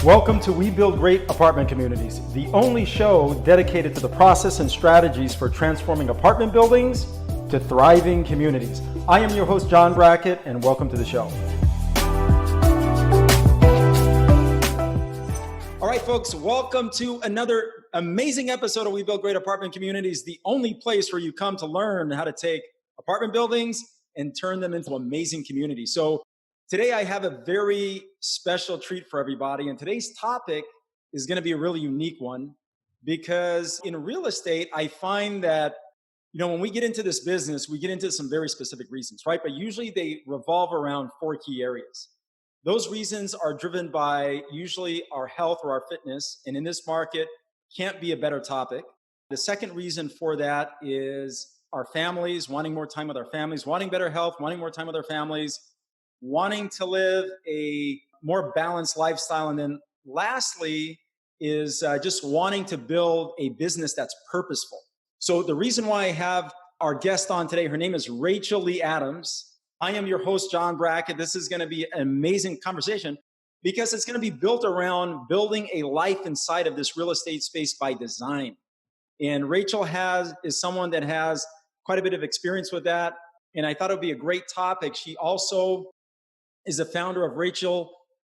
Welcome to We Build Great Apartment Communities, the only show dedicated to the process and strategies for transforming apartment buildings to thriving communities. I am your host, John Brackett, and welcome to the show. All right, folks, welcome to another amazing episode of We Build Great Apartment Communities, the only place where you come to learn how to take apartment buildings and turn them into amazing communities. So today I have a very special treat for everybody, and today's topic is going to be a really unique one because in real estate, I find that, when we get into this business, we get into some very specific reasons, right? But usually they revolve around four key areas. Those reasons are driven by usually our health or our fitness, and in this market, can't be a better topic. The second reason for that is our families, wanting more time with our families, wanting better health, wanting more time with our families, wanting to live a more balanced lifestyle. And then lastly is just wanting to build a business that's purposeful. So the reason why I have our guest on today, her name is Rachel Lee Adams. I am your host, John Brackett. This is going to be an amazing conversation because it's going to be built around building a life inside of this real estate space by design. And Rachel is someone that has quite a bit of experience with that. And I thought it would be a great topic. She also is the founder of Rachel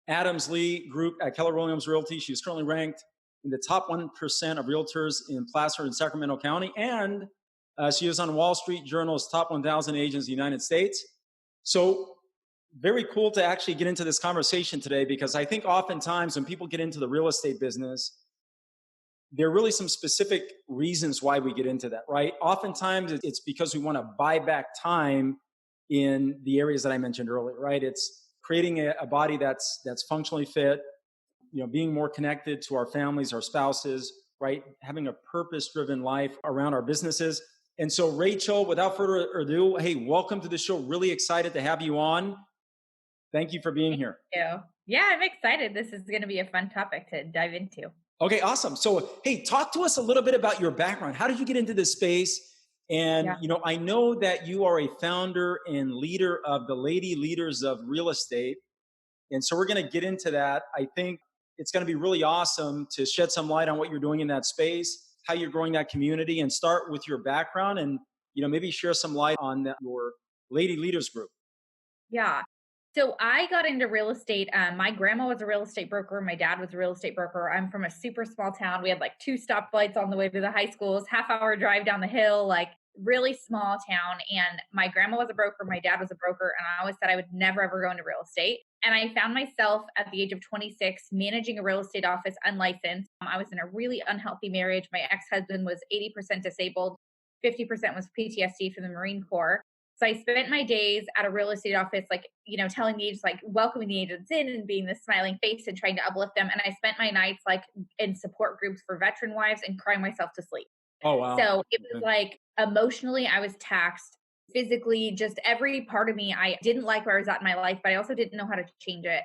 Adams Lee Group at Keller Williams Realty. She's currently ranked in the top 1% of realtors in Placer and Sacramento County. And she is on Wall Street Journal's top 1,000 agents in the United States. So very cool to actually get into this conversation today, because I think oftentimes when people get into the real estate business, there are really some specific reasons why we get into that, right? Oftentimes it's because we want to buy back time in the areas that I mentioned earlier, right? It's creating a body that's functionally fit, being more connected to our families, our spouses, right? Having a purpose-driven life around our businesses. And so Rachel, without further ado, hey, welcome to the show. Really excited to have you on. Thank you for being here. Thank you. Yeah, I'm excited. This is going to be a fun topic to dive into. Okay, awesome. So, hey, talk to us a little bit about your background. How did you get into this space? And, I know that you are a founder and leader of the Lady Leaders of Real Estate. And so we're going to get into that. I think it's going to be really awesome to shed some light on what you're doing in that space, how you're growing that community, and start with your background and, maybe share some light on your Lady Leaders group. Yeah. So I got into real estate. My grandma was a real estate broker. My dad was a real estate broker. I'm from a super small town. We had like 2 stoplights on the way to the high schools, half-hour drive down the hill, like really small town. And my grandma was a broker. My dad was a broker. And I always said I would never, ever go into real estate. And I found myself at the age of 26 managing a real estate office unlicensed. I was in a really unhealthy marriage. My ex-husband was 80% disabled. 50% was PTSD from the Marine Corps. So I spent my days at a real estate office, telling the agents, welcoming the agents in and being the smiling face and trying to uplift them. And I spent my nights in support groups for veteran wives and crying myself to sleep. Oh, wow. So it was emotionally, I was taxed. Physically, just every part of me, I didn't like where I was at in my life, but I also didn't know how to change it.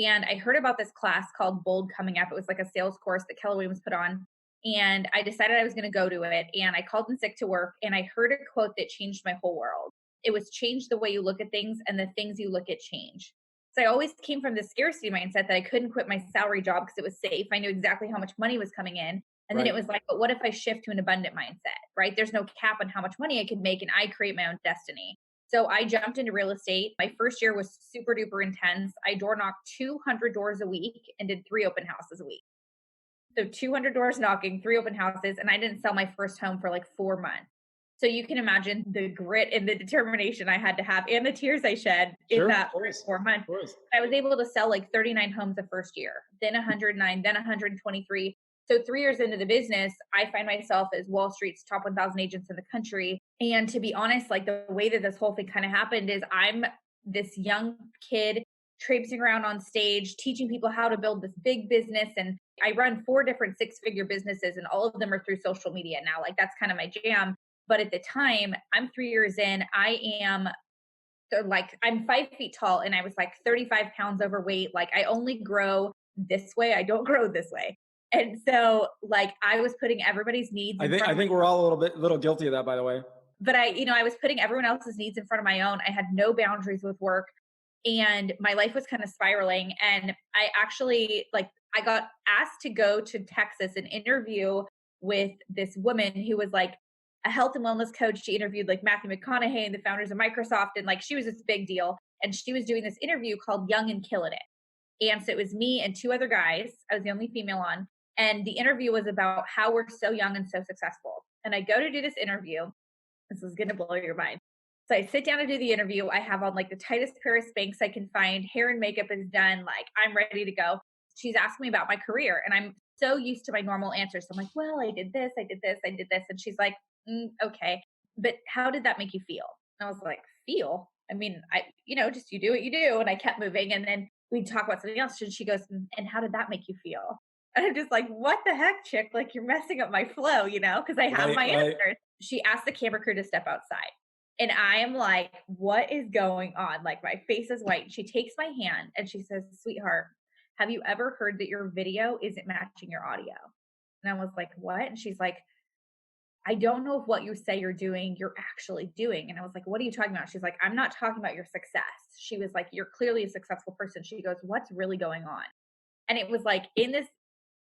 And I heard about this class called Bold coming up. It was like a sales course that Keller Williams put on. And I decided I was going to go to it. And I called in sick to work. And I heard a quote that changed my whole world. It was change the way you look at things, and the things you look at change. So I always came from this scarcity mindset that I couldn't quit my salary job because it was safe. I knew exactly how much money was coming in. And then it was but what if I shift to an abundant mindset, right? There's no cap on how much money I could make, and I create my own destiny. So I jumped into real estate. My first year was super duper intense. I door knocked 200 doors a week and did 3 open houses a week. So 200 doors knocking, 3 open houses, and I didn't sell my first home for 4 months. So you can imagine the grit and the determination I had to have and the tears I shed in that first 4 months. I was able to sell 39 homes the first year, then 109, then 123. So 3 years into the business, I find myself as Wall Street's top 1,000 agents in the country. And to be honest, the way that this whole thing kind of happened is I'm this young kid traipsing around on stage, teaching people how to build this big business. And I run 4 different 6-figure businesses, and all of them are through social media now. That's kind of my jam. But at the time, I'm 3 years in, I'm 5 feet tall, and I was 35 pounds overweight. I only grow this way. I don't grow this way. And so I was putting everybody's needs. I think we're all a little guilty of that, by the way. But I was putting everyone else's needs in front of my own. I had no boundaries with work. And my life was kind of spiraling. And I actually, I got asked to go to Texas and interview with this woman who was like a health and wellness coach. She interviewed like Matthew McConaughey and the founders of Microsoft. And like she was this big deal. And she was doing this interview called Young and Killing It. And so it was me and two other guys. I was the only female on. And the interview was about how we're so young and so successful. And I go to do this interview. This is going to blow your mind. So I sit down to do the interview. I have on like the tightest pair of Spanx I can find. Hair and makeup is done. Like I'm ready to go. She's asking me about my career. And I'm so used to my normal answers. So I'm like, well, I did this, I did this, I did this. And she's like, okay. But how did that make you feel? And I was like, feel? I mean, just you do what you do. And I kept moving. And then we'd talk about something else. And she goes, and how did that make you feel? And I'm just like, what the heck, chick? Like you're messing up my flow, because I have my answers. She asked the camera crew to step outside. And I am like, what is going on? Like my face is white. She takes my hand and she says, sweetheart, have you ever heard that your video isn't matching your audio? And I was like, what? And she's like, I don't know if what you say you're doing, you're actually doing. And I was like, what are you talking about? She's like, I'm not talking about your success. She was like, you're clearly a successful person. She goes, what's really going on? And it was like in this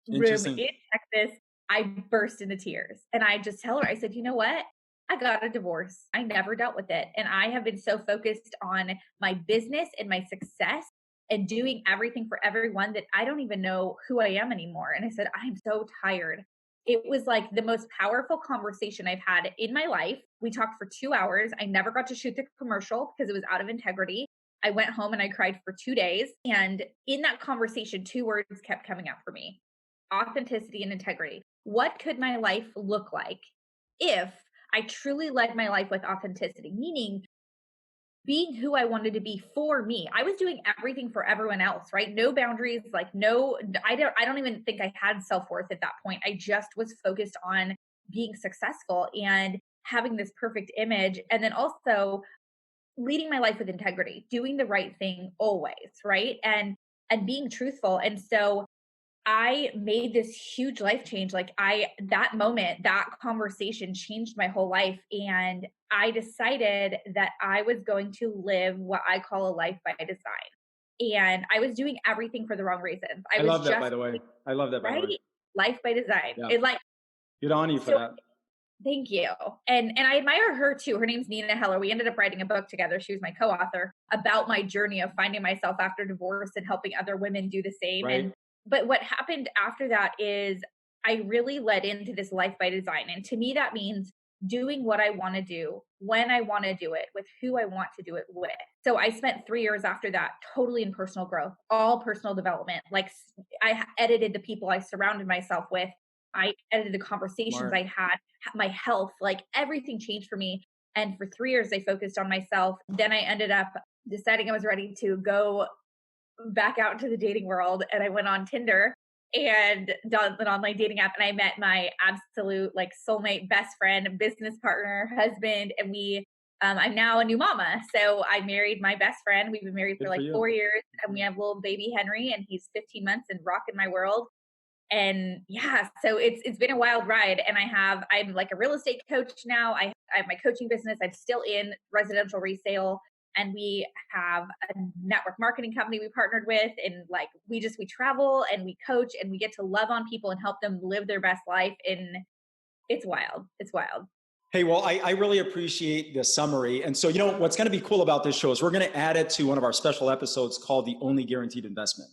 room in Texas, I burst into tears. And I just tell her, I said, you know what? I got a divorce. I never dealt with it. And I have been so focused on my business and my success and doing everything for everyone that I don't even know who I am anymore. And I said, I'm so tired. It was like the most powerful conversation I've had in my life. We talked for 2 hours. I never got to shoot the commercial because it was out of integrity. I went home and I cried for 2 days. And in that conversation, 2 words kept coming up for me: authenticity and integrity. What could my life look like if I truly led my life with authenticity, meaning being who I wanted to be for me? I was doing everything for everyone else, right? No boundaries, like no, I don't even think I had self-worth at that point. I just was focused on being successful and having this perfect image. And then also leading my life with integrity, doing the right thing always, right? And being truthful. And so I made this huge life change. Like that moment, that conversation changed my whole life. And I decided that I was going to live what I call a life by design. And I was doing everything for the wrong reasons. I love that, by the way. I love that, by the way. Life by design. Yeah. It like, good on you for that. Thank you. And I admire her too. Her name's Nina Heller. We ended up writing a book together. She was my co-author about my journey of finding myself after divorce and helping other women do the same. Right. But what happened after that is I really led into this life by design. And to me, that means doing what I want to do, when I want to do it, with who I want to do it with. So I spent 3 years after that totally in personal growth, all personal development. Like I edited the people I surrounded myself with. I edited the conversations I had, my health, like everything changed for me. And for 3 years, I focused on myself. Then I ended up deciding I was ready to go back out into the dating world. And I went on Tinder and done an online dating app. And I met my absolute like soulmate, best friend, business partner, husband. And I'm now a new mama. So I married my best friend. We've been married for like 4 years and we have little baby Henry and he's 15 months and rocking my world. And yeah, so it's been a wild ride. And I'm like a real estate coach now. I have my coaching business. I'm still in residential resale. And we have a network marketing company we partnered with. And like, we travel and we coach and we get to love on people and help them live their best life. And it's wild. It's wild. Hey, well, I really appreciate the summary. And so, what's going to be cool about this show is we're going to add it to one of our special episodes called The Only Guaranteed Investment.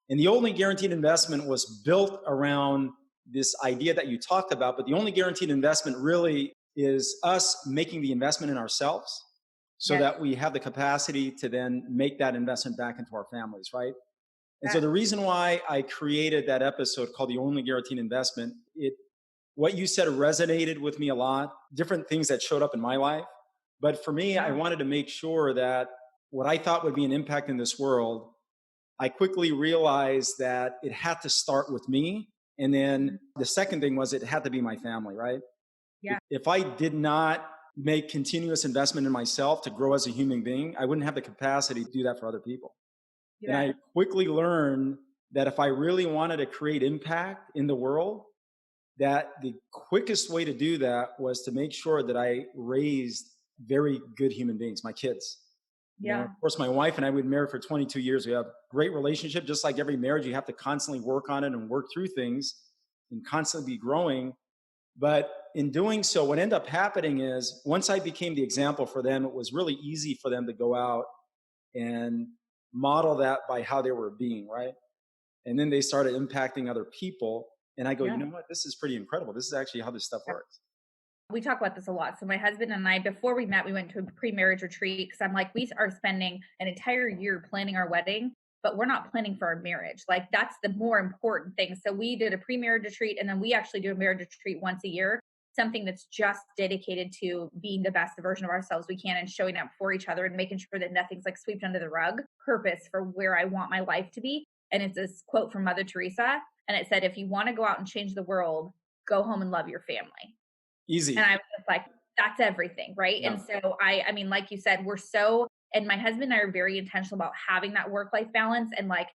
And the Only Guaranteed Investment was built around this idea that you talked about, but the only guaranteed investment really is us making the investment in ourselves so that we have the capacity to then make that investment back into our families, right? And so the reason why I created that episode called The Only Guaranteed Investment, what you said resonated with me a lot, different things that showed up in my life. But for me, I wanted to make sure that what I thought would be an impact in this world, I quickly realized that it had to start with me. And then the second thing was it had to be my family, right? Yeah. If I did not make continuous investment in myself to grow as a human being, I wouldn't have the capacity to do that for other people. Yeah. And I quickly learned that if I really wanted to create impact in the world, that the quickest way to do that was to make sure that I raised very good human beings, my kids. Yeah. Of course, my wife and I, we've been married for 22 years. We have a great relationship. Just like every marriage, you have to constantly work on it and work through things and constantly be growing. But in doing so, what ended up happening is once I became the example for them, it was really easy for them to go out and model that by how they were being, right? And then they started impacting other people. And I go, you Yeah. know what? This is pretty incredible. This is actually how this stuff works. We talk about this a lot. So my husband and I, before we met, we went to a pre-marriage retreat because I'm like, we are spending an entire year planning our wedding, but we're not planning for our marriage. Like that's the more important thing. So we did a pre-marriage retreat, and then we actually do a marriage retreat once a year, something that's just dedicated to being the best version of ourselves we can and showing up for each other and making sure that nothing's like swept under the rug. Purpose for where I want my life to be. And it's this quote from Mother Teresa. And it said, if you want to go out and change the world, go home and love your family. And Easy. I was just like, that's everything, right? Yeah. And so I mean, like you said, we're so, and my husband and I are very intentional about having that work-life balance. And like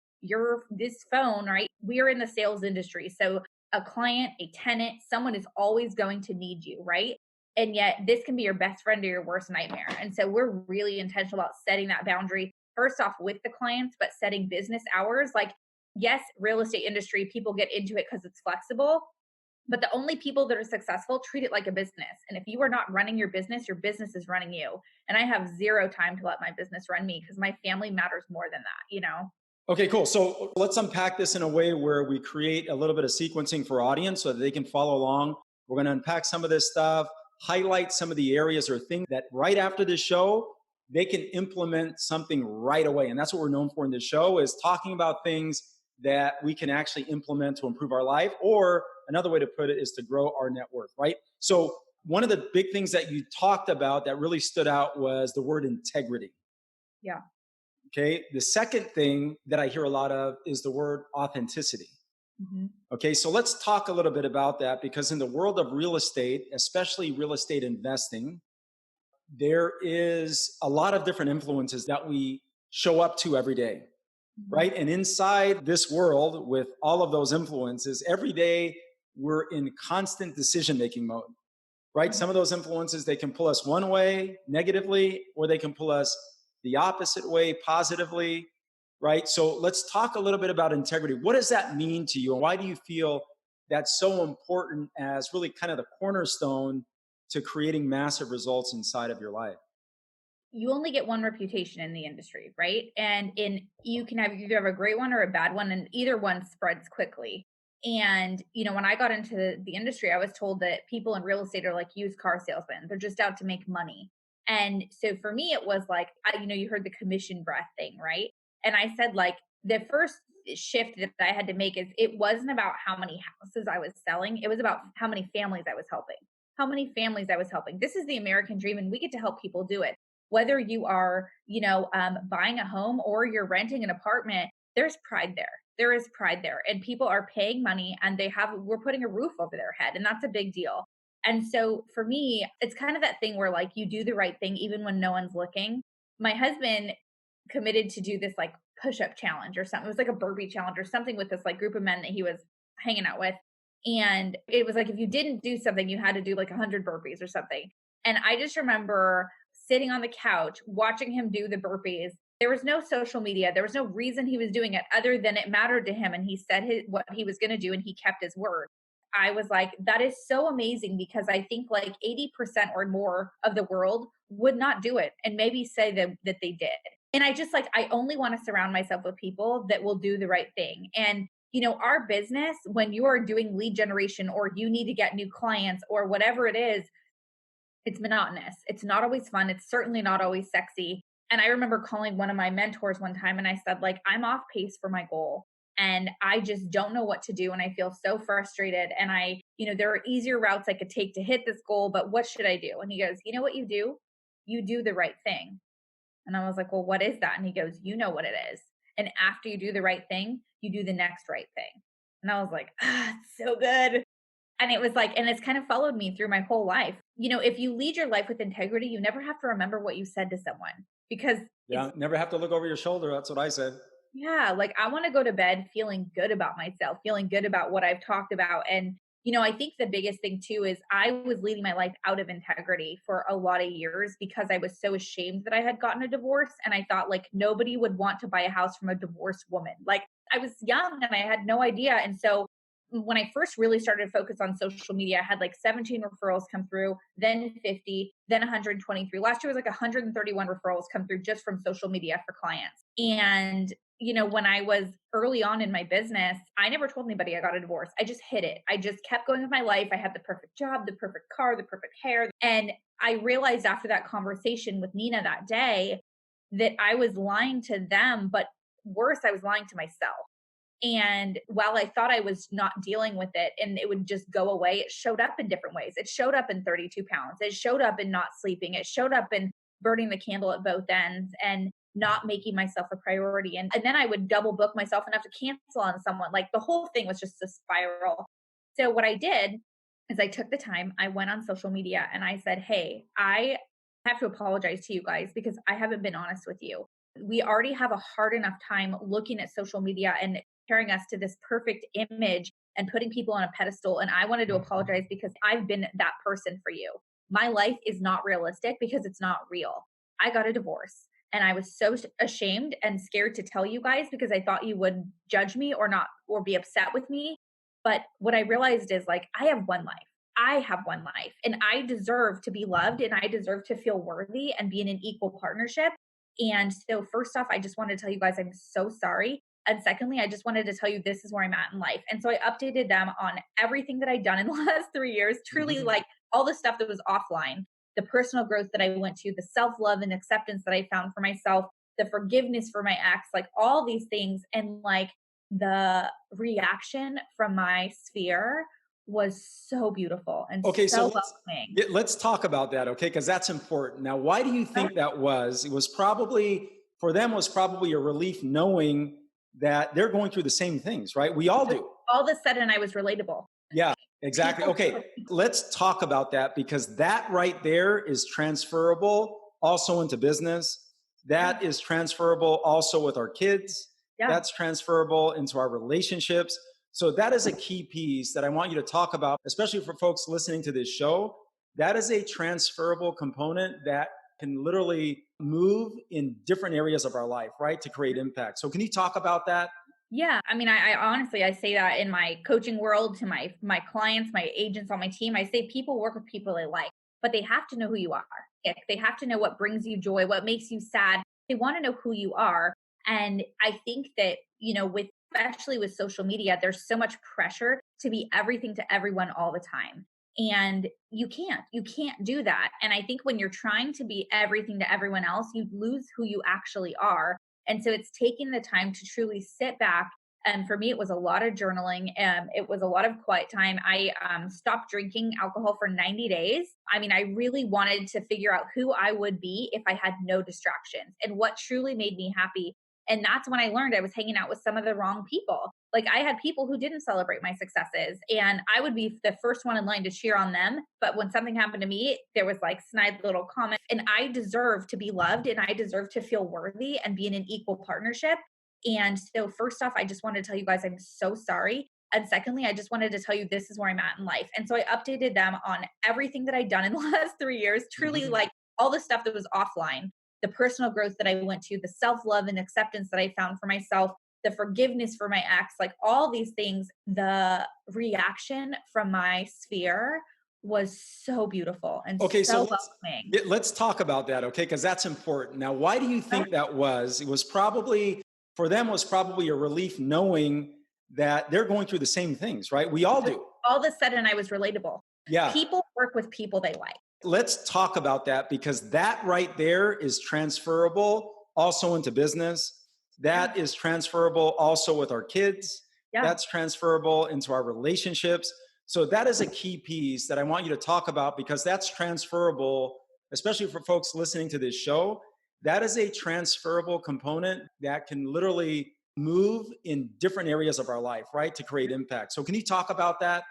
this phone, right? We are in the sales industry. So a client, a tenant, someone is always going to need you, right? And yet this can be your best friend or your worst nightmare. And so we're really intentional about setting that boundary, first off with the clients, but setting business hours. Like, yes, real estate industry, people get into it because it's flexible, but the only people that are successful treat it like a business. And if you are not running your business is running you. And I have zero time to let my business run me because my family matters more than that, you know? Okay, cool. So let's unpack this in a way where we create a little bit of sequencing for audience so that they can follow along. We're going to unpack some of this stuff, highlight some of the areas or things that right after this show, they can implement something right away. And that's what we're known for in this show is talking about things that we can actually implement to improve our life. Or another way to put it is to grow our net worth, right? So one of the big things that you talked about that really stood out was the word integrity. Yeah. Okay. The second thing that I hear a lot of is the word authenticity. Mm-hmm. Okay. So let's talk a little bit about that because in the world of real estate, especially real estate investing, there is a lot of different influences that we show up to every day, Mm-hmm. right? And inside this world with all of those influences, every day we're in constant decision making mode, right? Some of those influences, they can pull us one way negatively, or they can pull us the opposite way positively, right? So let's talk a little bit about integrity. What does that mean to you? And why do you feel that's so important as really kind of the cornerstone to creating massive results inside of your life? You only get one reputation in the industry, right? And you can have either have a great one or a bad one, and either one spreads quickly. And when I got into the industry, I was told that people in real estate are like used car salesmen; they're just out to make money. And so for me, it was like, you heard the commission breath thing, right? And I said, like, the first shift that I had to make is it wasn't about how many houses I was selling; it was about how many families I was helping. How many families I was helping. This is the American dream, and we get to help people do it whether you are, buying a home or you're renting an apartment, there's pride there. There is pride there. And people are paying money and we're putting a roof over their head. And that's a big deal. And so for me, it's kind of that thing where like you do the right thing even when no one's looking. My husband committed to do this like push-up challenge or something. It was like a burpee challenge or something with this like group of men that he was hanging out with. And it was like if you didn't do something, you had to do like 100 burpees or something. And I just remember sitting on the couch watching him do the burpees. There was no social media. There was no reason he was doing it other than it mattered to him. And he said what he was going to do and he kept his word. I was like, that is so amazing because I think like 80% or more of the world would not do it and maybe say that they did. And I just like, I only want to surround myself with people that will do the right thing. And our business, when you are doing lead generation or you need to get new clients or whatever it is, it's monotonous. It's not always fun. It's certainly not always sexy. And I remember calling one of my mentors one time and I said, like, I'm off pace for my goal and I just don't know what to do. And I feel so frustrated. And there are easier routes I could take to hit this goal, but what should I do? And he goes, you know what you do? You do the right thing. And I was like, well, what is that? And he goes, you know what it is. And after you do the right thing, you do the next right thing. And I was like, it's so good. And it was like, and it's kind of followed me through my whole life. If you lead your life with integrity, you never have to remember what you said to someone because Yeah, never have to look over your shoulder. That's what I said. yeah, like I want to go to bed feeling good about myself, feeling good about what I've talked about. And, I think the biggest thing too is I was leading my life out of integrity for a lot of years because I was so ashamed that I had gotten a divorce. And I thought like nobody would want to buy a house from a divorced woman. Like I was young and I had no idea. And so when I first really started to focus on social media, I had like 17 referrals come through, then 50, then 123. Last year was like 131 referrals come through just from social media for clients. And when I was early on in my business, I never told anybody I got a divorce. I just hid it. I just kept going with my life. I had the perfect job, the perfect car, the perfect hair. And I realized after that conversation with Nina that day that I was lying to them, but worse, I was lying to myself. And while I thought I was not dealing with it and it would just go away, it showed up in different ways. It showed up in 32 pounds. It showed up in not sleeping. It showed up in burning the candle at both ends and not making myself a priority. And then I would double book myself and have to cancel on someone. Like the whole thing was just a spiral. So what I did is I took the time, I went on social media and I said, hey, I have to apologize to you guys because I haven't been honest with you. We already have a hard enough time looking at social media and comparing us to this perfect image and putting people on a pedestal. And I wanted to apologize because I've been that person for you. My life is not realistic because it's not real. I got a divorce and I was so ashamed and scared to tell you guys because I thought you would judge me or not, or be upset with me. But what I realized is like, I have one life. I have one life and I deserve to be loved and I deserve to feel worthy and be in an equal partnership. And so first off, I just wanted to tell you guys, I'm so sorry. And secondly, I just wanted to tell you this is where I'm at in life. And so I updated them on everything that I'd done in the last 3 years, truly like all the stuff that was offline, the personal growth that I went to, the self-love and acceptance that I found for myself, the forgiveness for my ex, like all these things. And like the reaction from my sphere was so beautiful and Okay, so so let's welcoming. let's talk about that, okay? Because that's important. Now, why do you think that was? It was probably for them was probably a relief knowing that they're going through the same things, right? We all do. All of a sudden I was relatable. Yeah, exactly. People Okay, let's talk about that because that right there is transferable also into business. That is transferable also with our kids. yeah. That's transferable into our relationships. So that is a key piece that I want you to talk about, especially for folks listening to this show. That is a transferable component that can literally move in different areas of our life, right? To create impact. So can you talk about that? Yeah. I mean, I honestly, I say that in my coaching world to my clients, my agents on my team. I say people work with people they like, but they have to know who you are. They have to know what brings you joy, what makes you sad. They want to know who you are. And I think that, with especially with social media, there's so much pressure to be everything to everyone all the time. And you can't do that. And I think when you're trying to be everything to everyone else, you lose who you actually are. And so it's taking the time to truly sit back. And for me, it was a lot of journaling. It was a lot of quiet time. I stopped drinking alcohol for 90 days. I mean, I really wanted to figure out who I would be if I had no distractions and what truly made me happy. And that's when I learned I was hanging out with some of the wrong people. Like I had people who didn't celebrate my successes and I would be the first one in line to cheer on them. But when something happened to me, there was like snide little comments and I deserve to be loved and I deserve to feel worthy and be in an equal partnership. And so first off, I just wanted to tell you guys, I'm so sorry. And secondly, I just wanted to tell you this is where I'm at in life. And so I updated them on everything that I'd done in the last 3 years, truly like all the stuff that was offline, the personal growth that I went to, the self-love and acceptance that I found for myself, the forgiveness for my ex, like all these things, the reaction from my sphere was so beautiful and Okay, so so let's welcoming. let's talk about that, okay? Because that's important. Now, why do you think that was? It was probably for them was probably a relief knowing that they're going through the same things, right? We all do. All of a sudden I was relatable. Yeah. People work with people they like. Let's talk about that because that right there is transferable also into business. That is transferable also with our kids. Yeah. That's transferable into our relationships. So that is a key piece that I want you to talk about because that's transferable, especially for folks listening to this show. That is a transferable component that can literally move in different areas of our life, right? To create impact. So can you talk about that?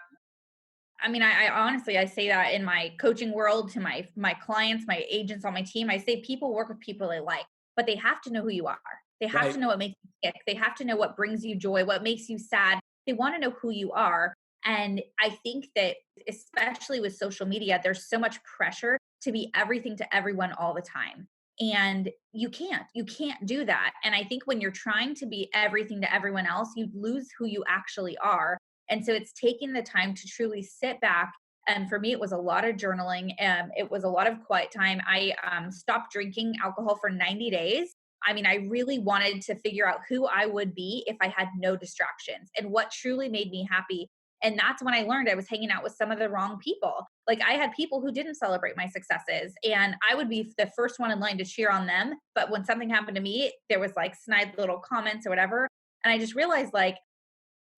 I mean, I honestly, I say that in my coaching world to my clients, my agents on my team. I say people work with people they like, but they have to know who you are. They have to Right. know what makes you tick. They have to know what brings you joy, what makes you sad. They want to know who you are. And I think that especially with social media, there's so much pressure to be everything to everyone all the time. And you can't do that. And I think when you're trying to be everything to everyone else, you lose who you actually are. And so it's taking the time to truly sit back. And for me, it was a lot of journaling. It was a lot of quiet time. I stopped drinking alcohol for 90 days. I mean, I really wanted to figure out who I would be if I had no distractions and what truly made me happy. And that's when I learned I was hanging out with some of the wrong people. Like I had people who didn't celebrate my successes, and I would be the first one in line to cheer on them. But when something happened to me, there was like snide little comments or whatever. And I just realized like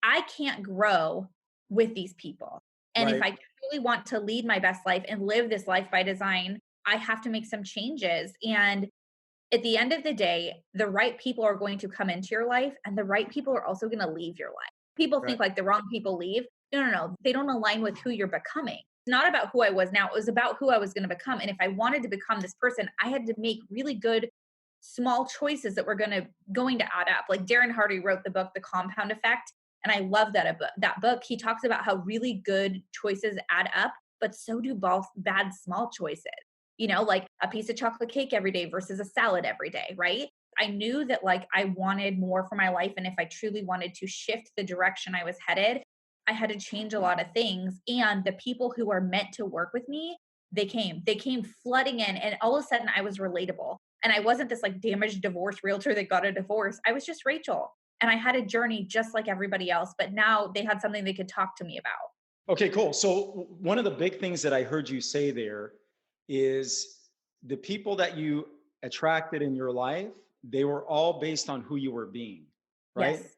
I can't grow with these people. And if Right. I truly want to lead my best life and live this life by design, I have to make some changes. And at the end of the day, the right people are going to come into your life and the right people are also going to leave your life. People Right. think like the wrong people leave. No, no, no. They don't align with who you're becoming. It's not about who I was now. It was about who I was going to become. And if I wanted to become this person, I had to make really good small choices that were going to add up. Like Darren Hardy wrote the book The Compound Effect, and I love that book. He talks about how really good choices add up, but so do bad small choices. Like a piece of chocolate cake every day versus a salad every day, right? I knew that like I wanted more for my life, and if I truly wanted to shift the direction I was headed, I had to change a lot of things. And the people who are meant to work with me, they came flooding in, and all of a sudden I was relatable. And I wasn't this like damaged divorce realtor that got a divorce. I was just Rachel. And I had a journey just like everybody else, but now they had something they could talk to me about. Okay, cool. So one of the big things that I heard you say there is the people that you attracted in your life, they were all based on who you were being, right? Yes.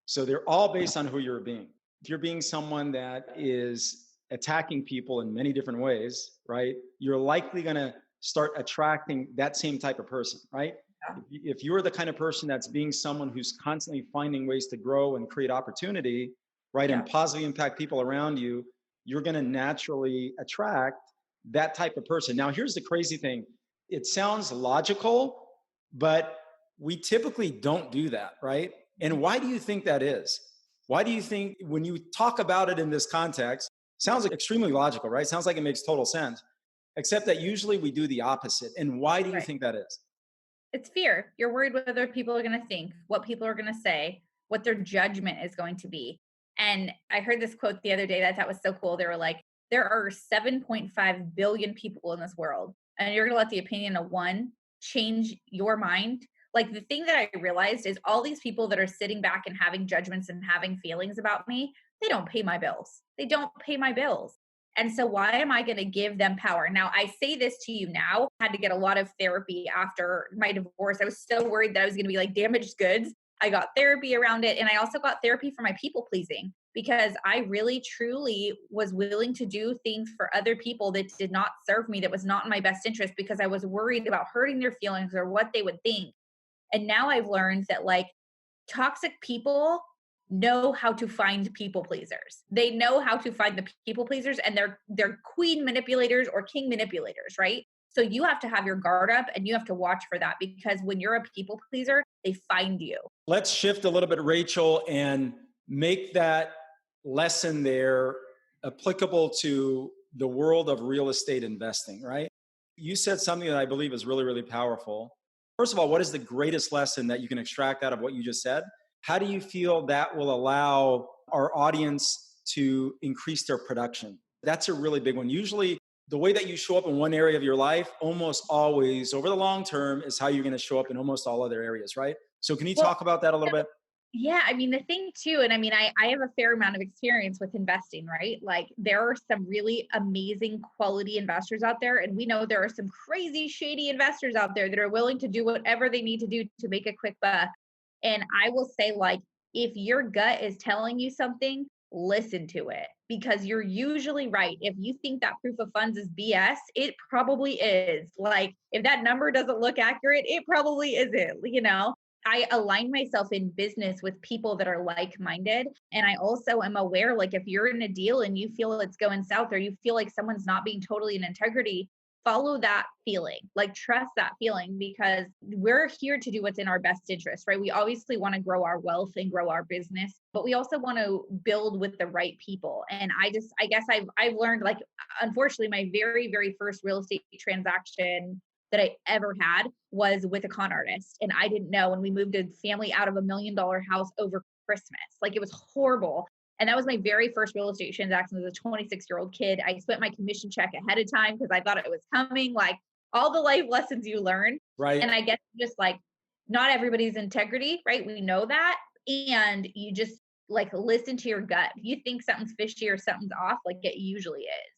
So they're all based on who you're being. If you're being someone that is attacking people in many different ways, right? You're likely going to start attracting that same type of person, right? Yeah. If you're the kind of person that's being someone who's constantly finding ways to grow and create opportunity, right, and Yeah. positively impact people around you, you're going to naturally attract that type of person. Now, here's the crazy thing. It sounds logical, but we typically don't do that, right? And why do you think that is? Why do you think when you talk about it in this context, sounds like extremely logical, right? Sounds like it makes total sense, except that usually we do the opposite. And why do you Right. think that is? It's fear. You're worried what other people are going to think, what people are going to say, what their judgment is going to be. And I heard this quote the other day that I thought was so cool. They were like, there are 7.5 billion people in this world, and you're going to let the opinion of one change your mind. Like the thing that I realized is all these people that are sitting back and having judgments and having feelings about me, they don't pay my bills. They don't pay my bills. And so why am I going to give them power? Now, I say this to you now. I had to get a lot of therapy after my divorce. I was so worried that I was going to be like damaged goods. I got therapy around it. And I also got therapy for my people pleasing because I really, truly was willing to do things for other people that did not serve me, that was not in my best interest because I was worried about hurting their feelings or what they would think. And now I've learned that like toxic people know how to find people pleasers. They know how to find the people pleasers, and they're queen manipulators or king manipulators, right? So you have to have your guard up and you have to watch for that because when you're a people pleaser, they find you. Let's shift a little bit, Rachel, and make that lesson there applicable to the world of real estate investing, right? You said something that I believe is really, really powerful. First of all, what is the greatest lesson that you can extract out of what you just said? How do you feel that will allow our audience to increase their production? That's a really big one. Usually, the way that you show up in one area of your life, almost always over the long term, is how you're going to show up in almost all other areas, right? So, can you Well, talk about that a little bit? yeah, I mean, the thing too, and I mean, I have a fair amount of experience with investing, right? Like, there are some really amazing quality investors out there, and we know there are some crazy, shady investors out there that are willing to do whatever they need to do to make a quick buck. And I will say, like, if your gut is telling you something, listen to it because you're usually right. If you think that proof of funds is BS, it probably is. Like, if that number doesn't look accurate, it probably isn't. I align myself in business with people that are like-minded. And I also am aware, like if you're in a deal and you feel it's going south or you feel like someone's not being totally in integrity, follow that feeling, like trust that feeling, because we're here to do what's in our best interest, right? We obviously want to grow our wealth and grow our business, but we also want to build with the right people. And I guess I've learned, like, unfortunately, my very, very first real estate transaction that I ever had was with a con artist. And I didn't know when we moved a family out of $1 million house over Christmas. Like, it was horrible. And that was my very first real estate transaction as a 26-year-old kid. I spent my commission check ahead of time because I thought it was coming, like all the life lessons you learn. Right. And I guess just like not everybody's integrity, right? We know that. And you just like listen to your gut. If you think something's fishy or something's off, like it usually is.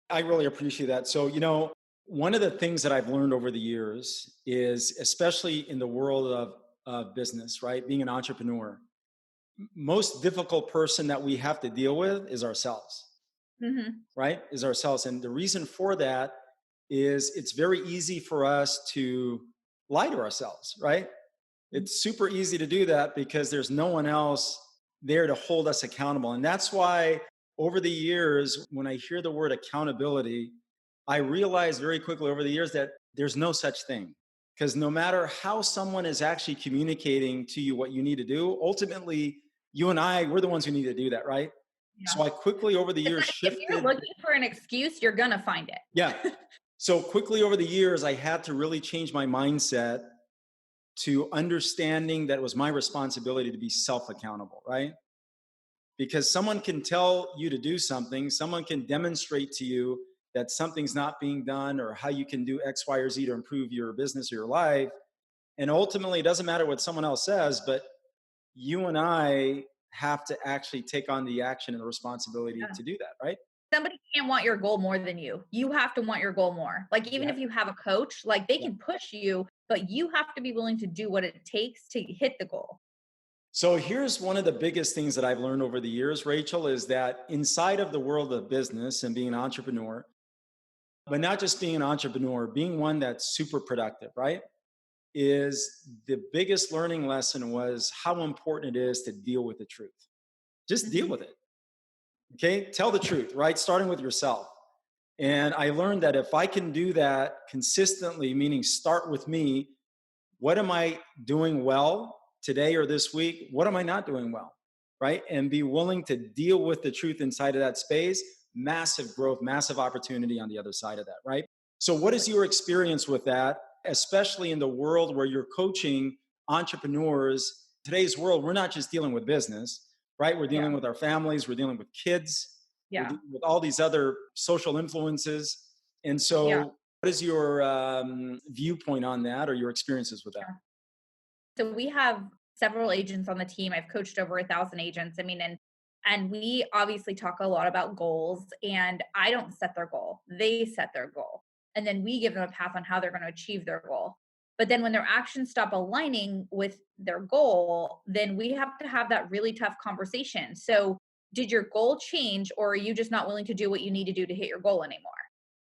I really appreciate that. So, one of the things that I've learned over the years is, especially in the world of business, right? Being an entrepreneur, most difficult person that we have to deal with is ourselves, Hmm. right? Is ourselves. And the reason for that is it's very easy for us to lie to ourselves, right? It's super easy to do that because there's no one else there to hold us accountable. And that's why over the years, when I hear the word accountability, I realized very quickly over the years that there's no such thing. Because no matter how someone is actually communicating to you what you need to do, ultimately, you and I, we're the ones who need to do that, right? Yeah. So I quickly over the It's years like if you're shifted. looking for an excuse, you're going to find Yeah. it. So quickly over the years, I had to really change my mindset to understanding that it was my responsibility to be self accountable, right? Because someone can tell you to do something, someone can demonstrate to you that something's not being done or how you can do X, Y, or Z to improve your business or your life. And ultimately, it doesn't matter what someone else says, but you and I have to actually take on the action and the responsibility Yeah. to do that, right? Somebody can't want your goal more than you. You have to want your goal more. Like, even Yeah. if you have a coach, like they Yeah. can push you, but you have to be willing to do what it takes to hit the goal. So here's one of the biggest things that I've learned over the years, Rachel, is that inside of the world of business and being an entrepreneur, but not just being an entrepreneur, being one that's super productive, right? Is the biggest learning lesson was how important it is to deal with the truth. Just deal Mhm. with it. Okay. Tell the truth, right? Starting with yourself. And I learned that if I can do that consistently, meaning start with me, what am I doing well today or this week? What am I not doing well? Right. And be willing to deal with the truth inside of that space. Massive growth, massive opportunity on the other side of that. Right. So, what is your experience with that, especially in the world where you're coaching entrepreneurs? Today's world, we're not just dealing with business, right? We're Yeah. dealing with our families, we're dealing with kids, we're Yeah. dealing with all these other social influences. And Yeah. so, what is your viewpoint on that or your experiences with that? Sure. So we have several agents on the team. I've coached over 1,000 agents. I mean, and we obviously talk a lot about goals, and I don't set their goal. They set their goal. And then we give them a path on how they're going to achieve their goal. But then when their actions stop aligning with their goal, then we have to have that really tough conversation. So, did your goal change, or are you just not willing to do what you need to do to hit your goal anymore?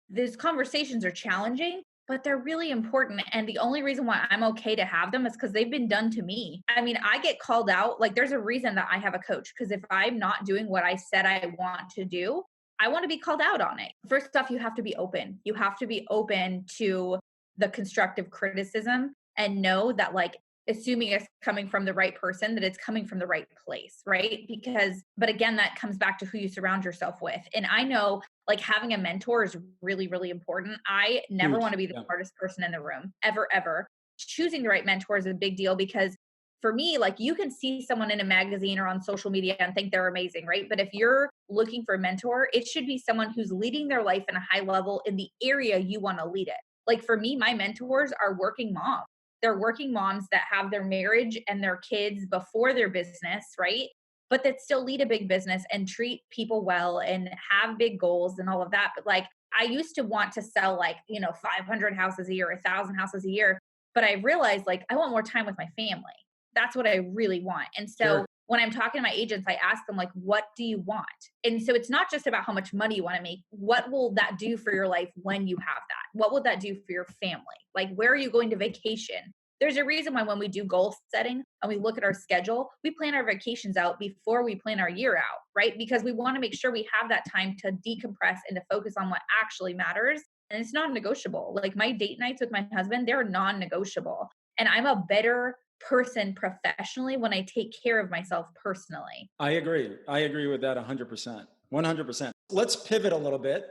These conversations are challenging, but they're really important. And the only reason why I'm okay to have them is because they've been done to me. I mean, I get called out. Like, there's a reason that I have a coach, because if I'm not doing what I said I want to do, I want to be called out on it. First off, you have to be open. You have to be open to the constructive criticism and know that, like, assuming it's coming from the right person, that it's coming from the right place, right? Because, but again, that comes back to who you surround yourself with. And I know, like, having a mentor is really, really important. I never Huge. want to be the Yeah. smartest person in the room, ever, ever. Choosing the right mentor is a big deal, because for me, like, you can see someone in a magazine or on social media and think they're amazing, right? But if you're looking for a mentor, it should be someone who's leading their life in a high level in the area you want to lead it. Like, for me, my mentors are working moms. They're working moms that have their marriage and their kids before their business, right? But that still lead a big business and treat people well and have big goals and all of that. But like, I used to want to sell, like, 500 houses a year, 1,000 houses a year. But I realized, like, I want more time with my family. That's what I really want. And so Sure. when I'm talking to my agents, I ask them, like, what do you want? And so it's not just about how much money you want to make. What will that do for your life when you have that? What will that do for your family? Like, where are you going to vacation? There's a reason why when we do goal setting and we look at our schedule, we plan our vacations out before we plan our year out, right? Because we want to make sure we have that time to decompress and to focus on what actually matters And it's non-negotiable. Like my date nights with my husband, they're non-negotiable. And I'm a better person professionally when I take care of myself personally. I agree. I agree with that 100%. 100%. Let's pivot a little bit.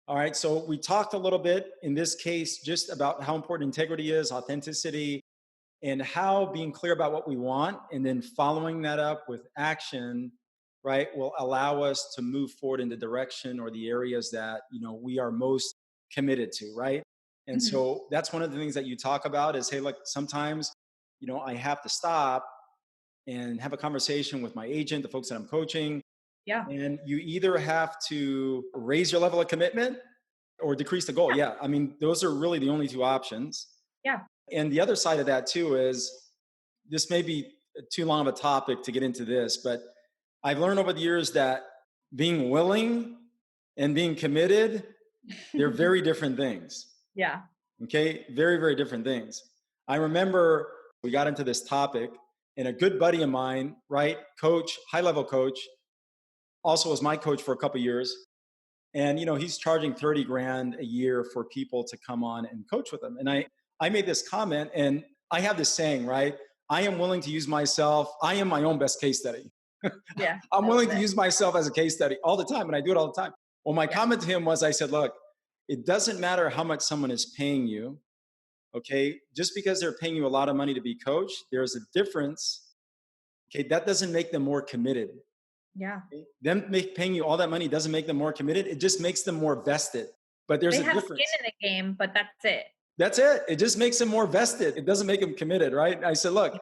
All right. So we talked a little bit in this case just about how important integrity is, authenticity, and how being clear about what we want and then following that up with action, right, will allow us to move forward in the direction or the areas that, we are most committed to, right? And Mhm. so that's one of the things that you talk about is, hey, look, sometimes, I have to stop and have a conversation with my agent, the folks that I'm coaching, Yeah. and you either have to raise your level of commitment or decrease the goal. Yeah. Yeah. I mean, those are really the only two options. Yeah. And the other side of that too is this may be too long of a topic to get into this, but I've learned over the years that being willing and being committed, they're very different things. Yeah. Okay. Very, very different things. I remember we got into this topic and a good buddy of mine, right? Coach, high level coach, also was my coach for a couple of years. And he's charging 30 grand a year for people to come on and coach with him. And I made this comment, and I have this saying, right? I am willing to use myself. I am my own best case study. Yeah. I'm I love willing to it. use myself as a case study all the time, and I do it all the time. Well, my Yeah. comment to him was, I said, look, it doesn't matter how much someone is paying you. Okay, just because they're paying you a lot of money to be coached, there's a difference. Okay, that doesn't make them more committed. Yeah. Paying you all that money doesn't make them more committed. It just makes them more vested. But there's They a have skin difference. in the game, but that's it. That's it. It just makes them more vested. It doesn't make them committed, right? I said, look,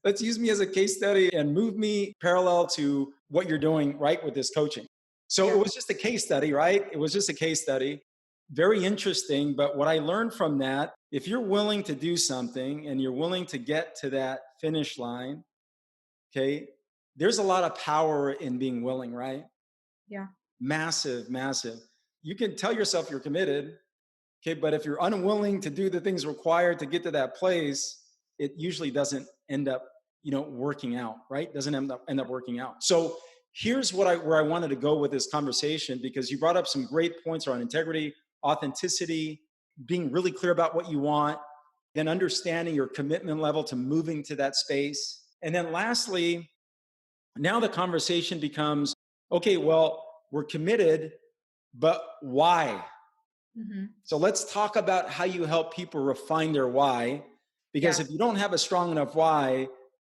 let's use me as a case study and move me parallel to what you're doing, right, with this coaching. So it Yeah. was just a case study, right? It was just a case study. Very interesting. But what I learned from that, if you're willing to do something and you're willing to get to that finish line, okay, there's a lot of power in being willing, right? Yeah. Massive, massive. You can tell yourself you're committed, okay, but if you're unwilling to do the things required to get to that place, it usually doesn't end up, working out, right? Doesn't end up working out. So here's where I wanted to go with this conversation because you brought up some great points around integrity, authenticity, being really clear about what you want, then understanding your commitment level to moving to that space. And then lastly, now the conversation becomes, okay, well, we're committed, but why? Mhm. So let's talk about how you help people refine their why. Because Yeah. if you don't have a strong enough why,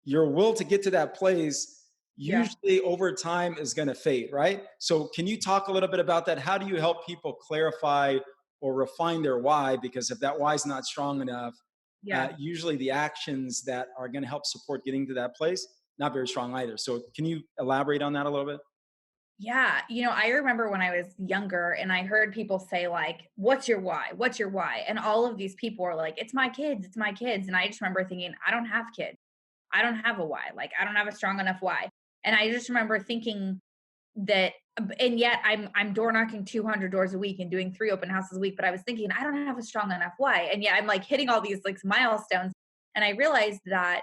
your will to get to that place Yeah. usually over time is going to fade, right? So can you talk a little bit about that? How do you help people clarify or refine their why? Because if that why is not strong enough, Yeah. usually the actions that are going to help support getting to that place, not very strong either. So can you elaborate on that a little bit? Yeah. I remember when I was younger and I heard people say, like, what's your why? What's your why? And all of these people were like, it's my kids. It's my kids. And I just remember thinking, I don't have kids. I don't have a why. Like, I don't have a strong enough why. And I just remember thinking that, and yet I'm door knocking 200 doors a week and doing 3 open houses a week. But I was thinking, I don't have a strong enough why. And yet I'm like hitting all these like milestones. And I realized that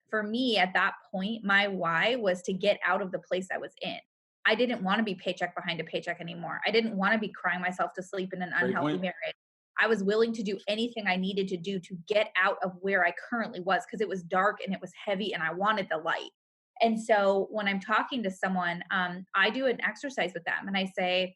for me at that point, my why was to get out of the place I was in. I didn't want to be paycheck behind a paycheck anymore. I didn't want to be crying myself to sleep in an Great unhealthy point. marriage. I was willing to do anything I needed to do to get out of where I currently was because it was dark and it was heavy and I wanted the light. And so when I'm talking to someone, I do an exercise with them and I say,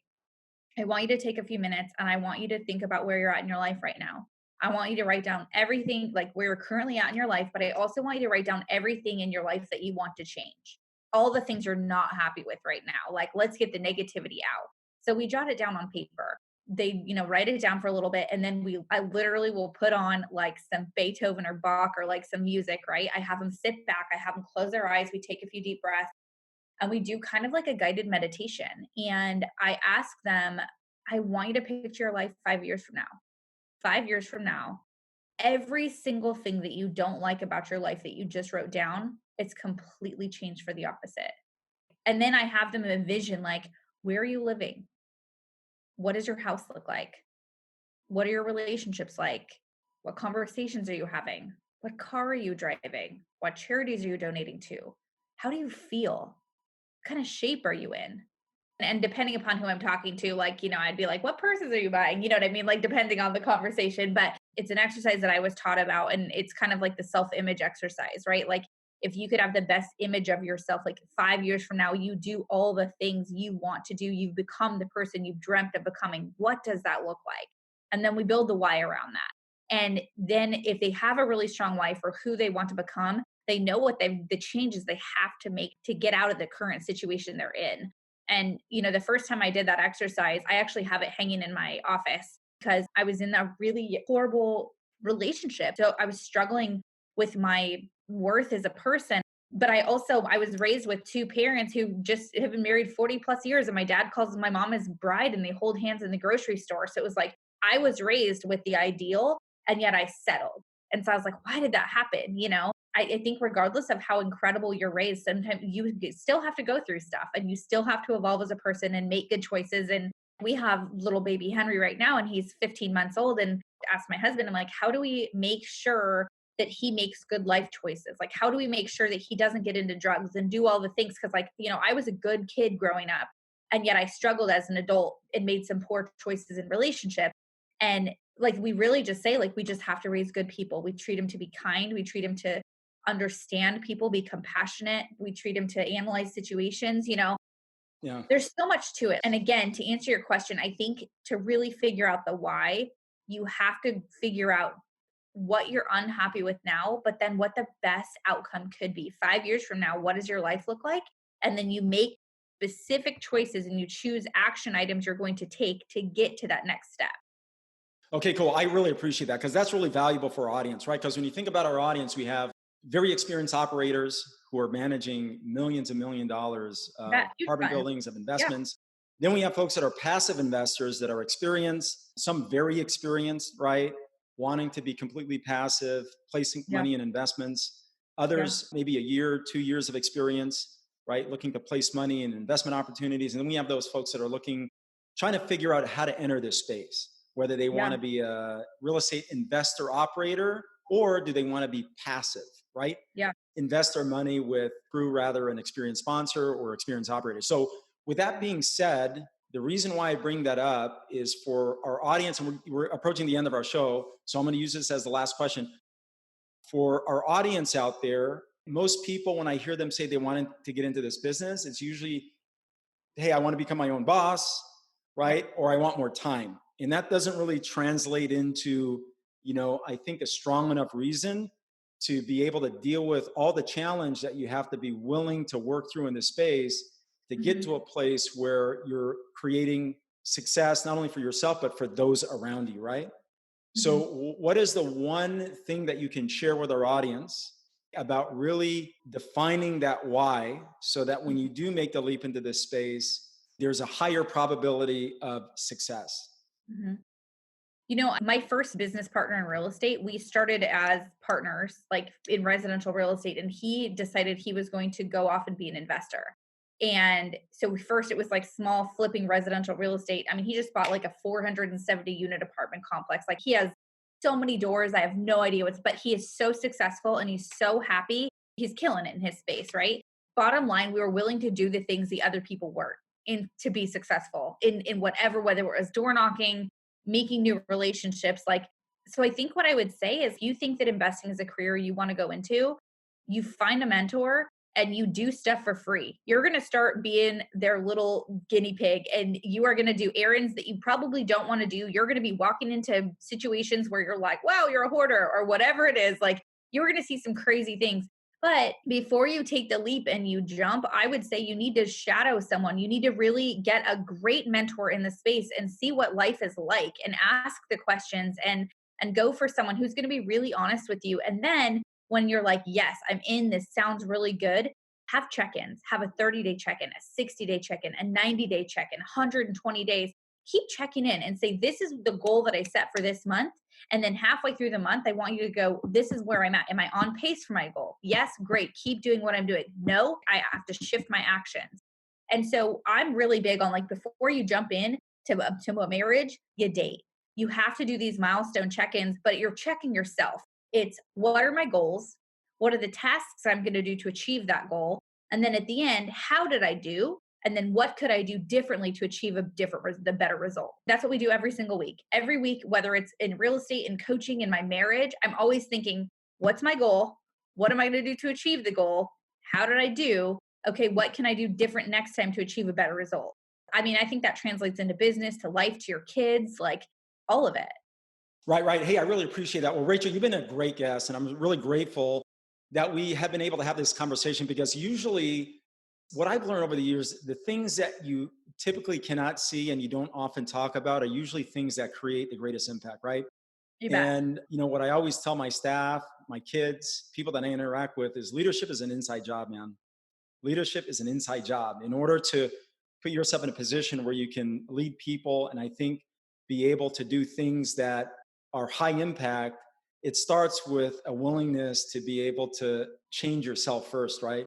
I want you to take a few minutes and I want you to think about where you're at in your life right now. I want you to write down everything, like where you're currently at in your life, but I also want you to write down everything in your life that you want to change. All the things you're not happy with right now. Like, let's get the negativity out. So we jot it down on paper. They, write it down for a little bit. And then I literally will put on like some Beethoven or Bach or like some music, right? I have them sit back. I have them close their eyes. We take a few deep breaths and we do kind of like a guided meditation. And I ask them, I want you to picture your life 5 years from now. 5 years from now, every single thing that you don't like about your life that you just wrote down, it's completely changed for the opposite. And then I have them envision like, where are you living? What does your house look like? What are your relationships like? What conversations are you having? What car are you driving? What charities are you donating to? How do you feel? What kind of shape are you in? And depending upon who I'm talking to, like, I'd be like, what purses are you buying? You know what I mean? Like, depending on the conversation. But it's an exercise that I was taught about. And it's kind of like the self image exercise, right? Like, if you could have the best image of yourself, like 5 years from now, you do all the things you want to do, you've become the person you've dreamt of becoming. What does that look like? And then we build the why around that. And then if they have a really strong why for who they want to become, they know what the changes they have to make to get out of the current situation they're in. And, the first time I did that exercise, I actually have it hanging in my office because I was in a really horrible relationship. So I was struggling with my worth as a person. But I was raised with two parents who just have been married 40 plus years. And my dad calls my mom his bride and they hold hands in the grocery store. So it was like, I was raised with the ideal and yet I settled. And so I was like, why did that happen? I think regardless of how incredible you're raised, sometimes you still have to go through stuff and you still have to evolve as a person and make good choices. And we have little baby Henry right now and he's 15 months old. And asked my husband, I'm like, how do we make sure that he makes good life choices? Like, how do we make sure that he doesn't get into drugs and do all the things? Cause I was a good kid growing up and yet I struggled as an adult and made some poor choices in relationships. And like, we really just say, like, we just have to raise good people. We treat them to be kind. We treat them to understand people, be compassionate. We treat them to analyze situations. Yeah. There's so much to it. And again, to answer your question, I think to really figure out the why, you have to figure out what you're unhappy with now, but then what the best outcome could be 5 years from now. What does your life look like? And then you make specific choices and you choose action items you're going to take to get to that next step. Okay, cool. I really appreciate that because that's really valuable for our audience, right? Because when you think about our audience, we have very experienced operators who are managing millions and $1 million of That huge apartment fun. buildings, of Yeah. investments. Then we have folks that are passive investors that are experienced, some very experienced, right? Wanting to be completely passive, placing Yeah. money in investments. Yeah. Others, maybe a year, 2 years of experience, right? Looking to place money in investment opportunities. And then we have those folks that are trying to figure out how to enter this space, whether they want Yeah. to be a real estate investor operator or do they want to be passive, right? Yeah. Invest their money through rather an experienced sponsor or experienced operator. So with that being said, the reason why I bring that up is for our audience, and we're approaching the end of our show. So I'm going to use this as the last question. For our audience out there, most people, when I hear them say they wanted to get into this business, it's usually, hey, I want to become my own boss, right? Or I want more time. And that doesn't really translate into, I think a strong enough reason to be able to deal with all the challenge that you have to be willing to work through in this space to get to a place where you're creating success, not only for yourself, but for those around you, right? So, Mhm. what is the one thing that you can share with our audience about really defining that why so that when you do make the leap into this space, there's a higher probability of success? Mhm. My first business partner in real estate, we started as partners, like in residential real estate, and he decided he was going to go off and be an investor. And so first it was like small flipping residential real estate. I mean, he just bought like a 470 unit apartment complex. Like he has so many doors. I have no idea but he is so successful and he's so happy. He's killing it in his space, right? Bottom line, we were willing to do the things the other people weren't in to be successful in whatever, whether it was door knocking, making new relationships. Like, so I think what I would say is you think that investing is a career you want to go into, you find a mentor and you do stuff for free. You're going to start being their little guinea pig and you are going to do errands that you probably don't want to do. You're going to be walking into situations where you're like, wow, you're a hoarder or whatever it is. Like, you're going to see some crazy things. But before you take the leap and you jump, I would say you need to shadow someone. You need to really get a great mentor in the space and see what life is like and ask the questions and go for someone who's going to be really honest with you. And then when you're like, yes, I'm in, this sounds really good, have check-ins, have a 30-day check-in, a 60-day check-in, a 90-day check-in, 120 days. Keep checking in and say, this is the goal that I set for this month. And then halfway through the month, I want you to go, this is where I'm at. Am I on pace for my goal? Yes, great. Keep doing what I'm doing. No, I have to shift my actions. And so I'm really big on, like, before you jump in to a marriage, you date. You have to do these milestone check-ins, but you're checking yourself. It's, what are my goals? What are the tasks I'm going to do to achieve that goal? And then at the end, how did I do? And then what could I do differently to achieve the better result? That's what we do every single week. Every week, whether it's in real estate, in coaching, in my marriage, I'm always thinking, what's my goal? What am I going to do to achieve the goal? How did I do? Okay, what can I do different next time to achieve a better result? I mean, I think that translates into business, to life, to your kids, like all of it. Right, right. Hey, I really appreciate that. Well, Rachel, you've been a great guest, and I'm really grateful that we have been able to have this conversation, because usually what I've learned over the years, the things that you typically cannot see and you don't often talk about are usually things that create the greatest impact, right? You bet. And what I always tell my staff, my kids, people that I interact with is leadership is an inside job, man. Leadership is an inside job. In order to put yourself in a position where you can lead people, and I think be able to do things that are high impact, it starts with a willingness to be able to change yourself first, right?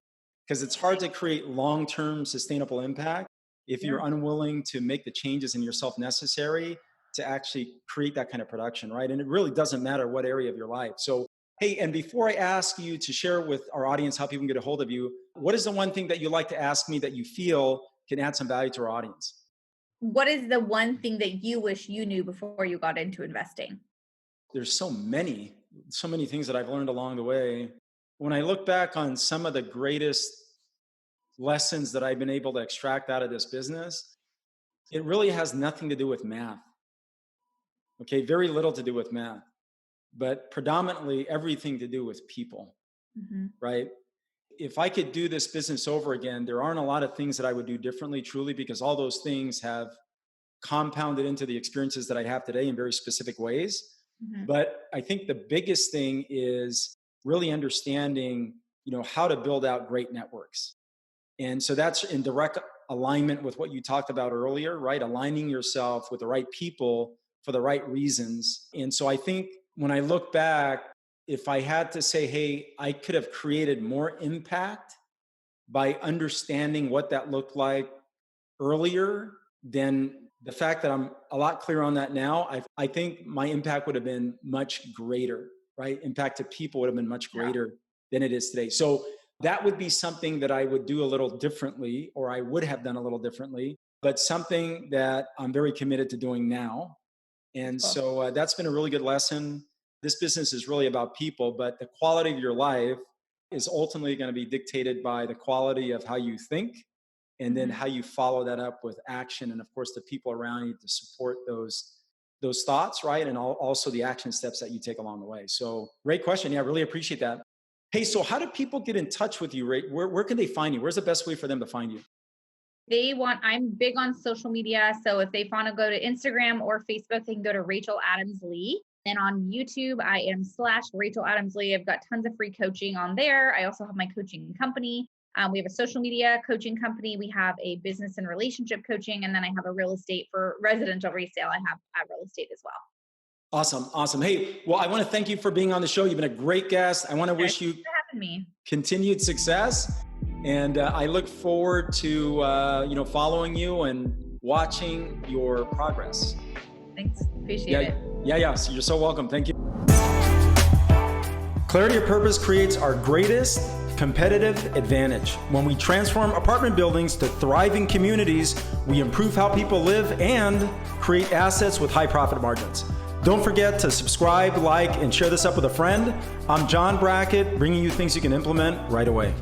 Because it's hard to create long-term sustainable impact if you're unwilling to make the changes in yourself necessary to actually create that kind of production, right? And it really doesn't matter what area of your life. So, hey, and before I ask you to share with our audience how people can get a hold of you, what is the one thing that you like to ask me that you feel can add some value to our audience? What is the one thing that you wish you knew before you got into investing? There's so many things that I've learned along the way. When I look back on some of the greatest lessons that I've been able to extract out of this business, it really has nothing to do with math. Okay, very little to do with math, but predominantly everything to do with people, right? If I could do this business over again, there aren't a lot of things that I would do differently, truly, because all those things have compounded into the experiences that I have today in very specific ways. But I think the biggest thing is really understanding, how to build out great networks. And so that's in direct alignment with what you talked about earlier, right? Aligning yourself with the right people for the right reasons. And so I think when I look back, if I had to say, hey, I could have created more impact by understanding what that looked like earlier, then the fact that I'm a lot clearer on that now, I think my impact would have been much greater, right? Impact to people would have been much greater than it is today. So that would be something that I would do a little differently, or I would have done a little differently, but something that I'm very committed to doing now. And so that's been a really good lesson. This business is really about people, but the quality of your life is ultimately going to be dictated by the quality of how you think, and then how you follow that up with action. And of course, the people around you to support those thoughts, right? And also the action steps that you take along the way. So great question. Yeah, I really appreciate that. Hey, so how do people get in touch with you, Ray? Where can they find you? Where's the best way for them to find you? I'm big on social media. So if they want to go to Instagram or Facebook, they can go to Rachel Adams Lee. And on YouTube, I am /Rachel Adams Lee. I've got tons of free coaching on there. I also have my coaching company. We have a social media coaching company. We have a business and relationship coaching. And then I have a real estate for residential resale. I have real estate as well. Awesome. Awesome. Hey, well, I want to thank you for being on the show. You've been a great guest. I want to wish you continued success. And I look forward to, following you and watching your progress. Thanks. Appreciate it. Yeah. So you're so welcome. Thank you. Clarity of purpose creates our greatest competitive advantage. When we transform apartment buildings to thriving communities, we improve how people live and create assets with high profit margins. Don't forget to subscribe, like, and share this up with a friend. I'm John Brackett, bringing you things you can implement right away.